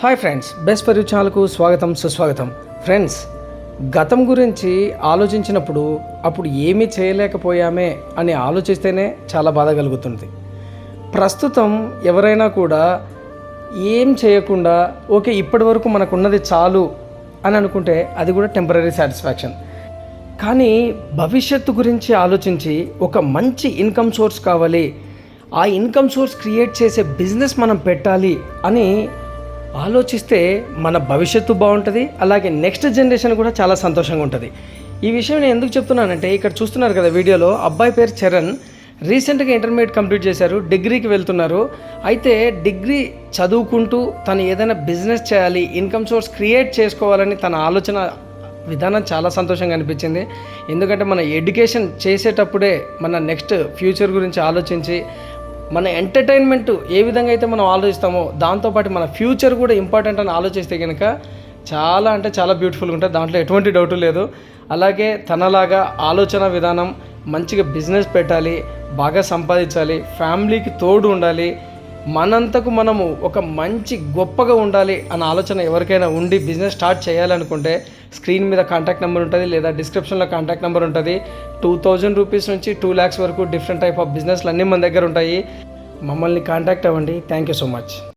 Hi friends, best for you ఛానల్కు స్వాగతం సుస్వాగతం. ఫ్రెండ్స్, గతం గురించి ఆలోచించినప్పుడు అప్పుడు ఏమీ చేయలేకపోయామే అని ఆలోచిస్తేనే చాలా బాధ కలుగుతుంది. ప్రస్తుతం ఎవరైనా కూడా ఏం చేయకుండా ఓకే ఇప్పటి వరకు మనకున్నది చాలు అని అనుకుంటే అది కూడా టెంపరీ సాటిస్ఫాక్షన్. కానీ భవిష్యత్తు గురించి ఆలోచించి ఒక మంచి ఇన్కమ్ సోర్స్ కావాలి, ఆ ఇన్కమ్ సోర్స్ క్రియేట్ చేసే బిజినెస్ మనం పెట్టాలి అని ఆలోచిస్తే మన భవిష్యత్తు బాగుంటుంది, అలాగే నెక్స్ట్ జనరేషన్ కూడా చాలా సంతోషంగా ఉంటుంది. ఈ విషయం నేను ఎందుకు చెప్తున్నానంటే, ఇక్కడ చూస్తున్నారు కదా వీడియోలో, అబ్బాయి పేరు చరణ్. రీసెంట్గా ఇంటర్మీడియట్ కంప్లీట్ చేశారు, డిగ్రీకి వెళ్తున్నారు. అయితే డిగ్రీ చదువుకుంటూ తను ఏదైనా బిజినెస్ చేయాలి, ఇన్కమ్ సోర్స్ క్రియేట్ చేసుకోవాలని తన ఆలోచన విధానం చాలా సంతోషంగా అనిపించింది. ఎందుకంటే మన ఎడ్యుకేషన్ చేసేటప్పుడే మన నెక్స్ట్ ఫ్యూచర్ గురించి ఆలోచించి మన ఎంటర్టైన్మెంట్ ఏ విధంగా అయితే మనం ఆలోచిస్తామో దాంతోపాటు మన ఫ్యూచర్ కూడా ఇంపార్టెంట్ అని ఆలోచిస్తే కనుక చాలా అంటే చాలా బ్యూటిఫుల్గా ఉంటుంది, దాంట్లో ఎటువంటి డౌట్ లేదు. అలాగే తనలాగా ఆలోచన విధానం, మంచిగా బిజినెస్ పెట్టాలి, బాగా సంపాదించాలి, ఫ్యామిలీకి తోడు ఉండాలి, మనంతకు మనము ఒక మంచి గొప్పగా ఉండాలి అన్న ఆలోచన ఎవరికైనా ఉండి బిజినెస్ స్టార్ట్ చేయాలనుకుంటే స్క్రీన్ మీద కాంటాక్ట్ నెంబర్ ఉంటుంది, లేదా డిస్క్రిప్షన్లో కాంటాక్ట్ నెంబర్ ఉంటుంది. 2000 రూపీస్ నుంచి 2 lakhs వరకు డిఫరెంట్ టైప్ ఆఫ్ బిజినెస్లు అన్నీ మన దగ్గర ఉంటాయి. మమ్మల్ని కాంటాక్ట్ అవ్వండి. Thank you so much.